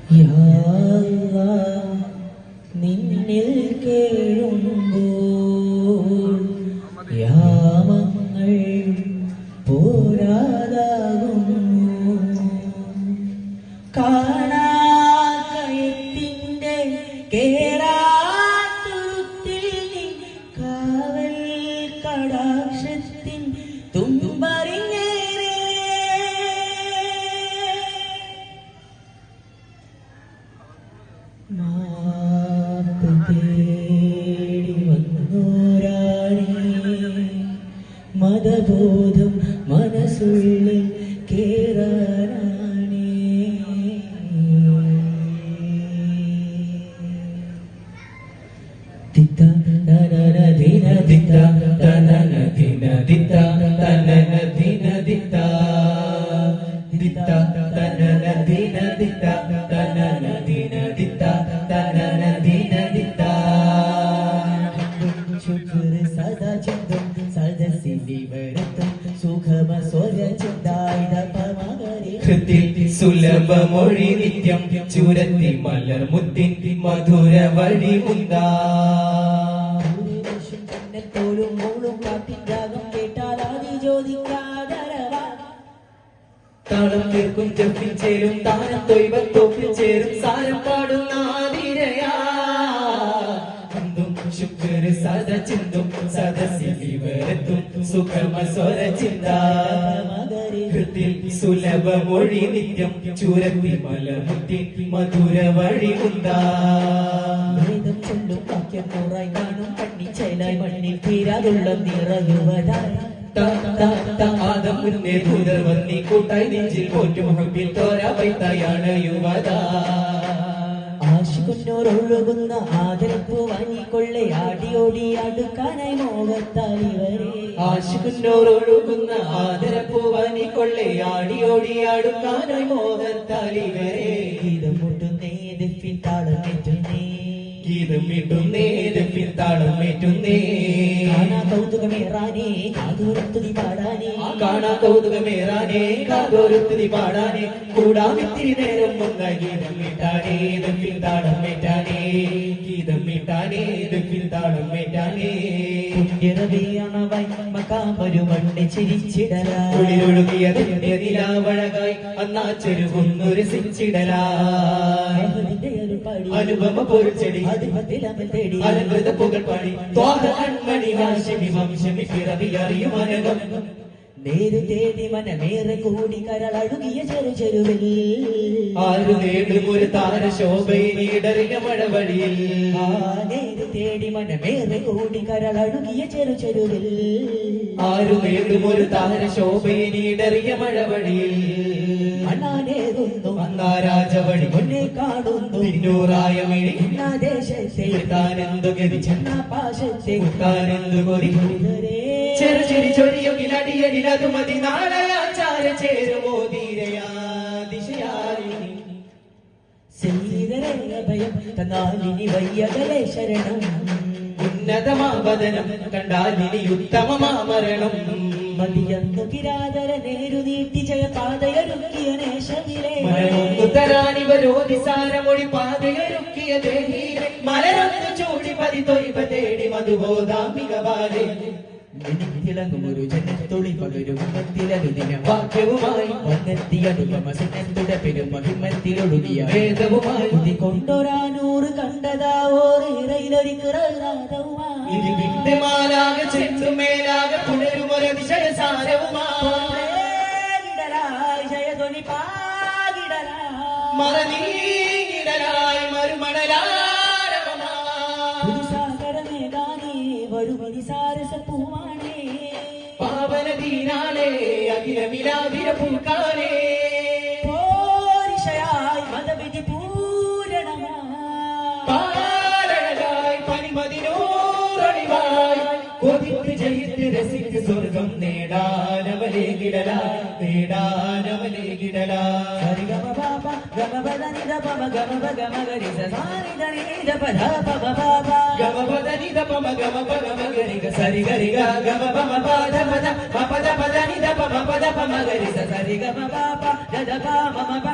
യാ അല്ലാഹ് നിന്നിൽ കേഴുമ്പോൾ യാമങ്ങൾ പോരാതാകുന്നു. കാണാകയത്തിന്റെ കേറാത്തുരുത്തിൽ കാവൽ കടാക്ഷത്തിൻ തുമ്പറിഞ്ഞേരെ മാപ്പ് തേടി വന്നോരാണേ മതബോധം മനസ്സുള്ളിൽ കേറാനാണേ. ദിത്ത തനന ദിന ദിത്ത തനന ദിന ദിത്ത തനന ദിന ദിത്ത ദിത്ത തനന ദിന ദിത്ത തനന ദിന ദിത്ത തനന ദിന ദിത്ത. ശുക്ർ സദാ ചിന്തം സദസ്സിലി വരത്തും സുഖമ സ്വര ചിന്തായുധ പമകരെ ഹൃത്തിൽ സുലഭമൊഴി നിത്യം ചുരത്തി മലർ മുത്തിൻ മധുര വഴി മുന്താ. തോലും മോളും കാട്ടിൻ രാഗം കേട്ടാൽ ആദി ജ്യോതിക്കാതരവാ താളം കേൾക്കും ചെപ്പിൽ ചേരും താരം തൊയ്വ തോപ്പിൽ ചേരും സാരം പാടുന്ന ആതിരയാ. ശുക്ർ സദ ചിന്തും സദസ്സിലി വരത്തും സുഖമ സ്വര ചിന്താ ഹൃത്തിൽ സുലഭമൊഴി നിത്യം ചുരത്തി മലമുത്തിൻ മധുര വഴി മുന്താ. വേദം ചൊല്ലും വാക്യം നൂറായി കാണും കണ്ണിച്ചേലായി മണ്ണിൽ തീരാതുള്ള നിറയുവതായി ആദം മുന്നേ ദൂതർ വന്നി കൂട്ടായി നെഞ്ചിൽ പോറ്റു മുഹബിൽ തോര വൈത്തയാണ് യുവത. ആശിക്കുന്നോരൊഴുകുന്ന ആദരപ്പൂ വാങ്ങിക്കൊള്ളെ ആടിയോടി അടുക്കാനായി മോഹത്താലിവരെ. ആശിക്കുന്നോരൊഴുകുന്ന ആദരപ്പൂ വാങ്ങിക്കൊള്ളെ ആടിയോടി അടുക്കാനായി മോഹത്താലിവരെ. ഗീതം മുട്ടുന്നേ ദഫിൻ താളമേറ്റുന്നേ ഗീതം മിട്ടുന്നേ ദഫിൻ താളമേറ്റുന്നേ. കാണാ കൗതുകമേറാനേ കാതോരത്തുതി പാടാനേ കാണാ കൗതുകമേറാനേ കാതോരത്തുതി പാടാനേ കൂടാമിത്തിരി നേരം ഒന്നായി ഗീതം മിട്ടാനേ ദഫിൻ താളമേറ്റാനേ ഗീതം മിട്ടാനേ ദഫിൻ താളമേറ്റാനേ. പുണ്യറബിയണവായി മക്കാമൊരു മണ്ണി ചിരിച്ചിടലാ ഒളിയൊഴുകിയതിന്റെ നിലാവഴകായി അന്നാ ചെരുകുന്നൊരു സിച്ചിടലായി അനുപമ പൊരുച്ചെടി അലങ്കൃത പുകൾ പാടി ത്വാഹൺമണി വാശമി വംശമി പിറവി അറിയും അനകം. നേരു തേടി മനമേറെ കൂടി കരളഴുകിയ ചെറു ചെരുവിൽ ആരു നേടും ഒരു താര ശോഭയിടറിയ മഴവഴിയിൽ. നേരു തേടി മനമേറെ കൂടി കരളഴുകിയ ചെറു ചെരുവിൽ ആരു നേടും ഒരു താര ശോഭയിടറിയ മഴവഴിയിൽ. അണ്ണാനേകുന്നു അന്നാരാജവഴി മുന്നേ കാണുന്നു പിന്നൂറായ മിഴി ദേശത്തെ താനെന്തു ഗതി ചെന്ന പാശത്തെ താനെന്തു കൊതി ചെറു ചെറി ചൊരിയൊകിലടിയടിലതു മതി നാളെ ആചാര ചേരുമോ ധീരയാ ദിശയാലിനി ശ്രീധരയ ഭയം തന്നാലിനി വയ്യകലേ ശരണം. ഉന്നതമാവദനം കണ്ടാലിനി ഉത്തമമാമരണം. മതിയന്നു കിരാതര നേരു നീട്ടി ജയ പാതയൊരുക്കിയ നേശമിലെ തരാനിവരോധി സാരമൊഴി പാതയൊരുക്കിയ ദേഹീരെ മലരൊന്നു ചൂടി പതി തൊയ്പ തേടി മധുബോധാമിക ബാലേ. തിളങ്ങുമൊരു ജനത്തൊളി പകരും ഹിമത്തിലൊരുദിന വാക്യവുമായി വന്നെത്തിയതുപമസിനെത്തുട പെരും മഹിമത്തിലൊഴുകിയ വേദവുമായി ഉതി കൊണ്ടൊരാനൂറ് കണ്ടതാവോറിയിലൊരിക്കറാദവുമായി ഇത് വിദ്യമാലാകെ ചെന്നുമേലാകെ പുനരുമൊരതിശയസാരവുമായി ജയധ്വനി പാകിടലായി മറനീകിടലായി മറുമണലാരവമായി സാഗരമേകാനേ വരുമതി സാരസപ്പൂവാണേ പാവന ദീനാലേ അഖിലമിലാതിര പൂക്കാനേ പോരിഷയായി മതവിധി പൂരണമായി പനിമതിനൂറണിവായി കൊതിത്ത് ജയിത്ത് രസിക്ക് സ്വർഗം നേടാനവലേ കിടലാ നേടാനവലേ കിടലാ. സരിഗമ പാപ ഗമ പദ നിധ പമ ഗമ ഗമ ഗരി സരി ധനി നിധ പദ പമ പാപ ഗമ പദ നിധ പമ ഗമ പമ ഗരി സരി ഗരി ഗ ഗമ പമ പദ പദ പദ പദ നിധ പമ പദ പമ ഗരി സരി ഗമ പാപ ദദ പ മമ പ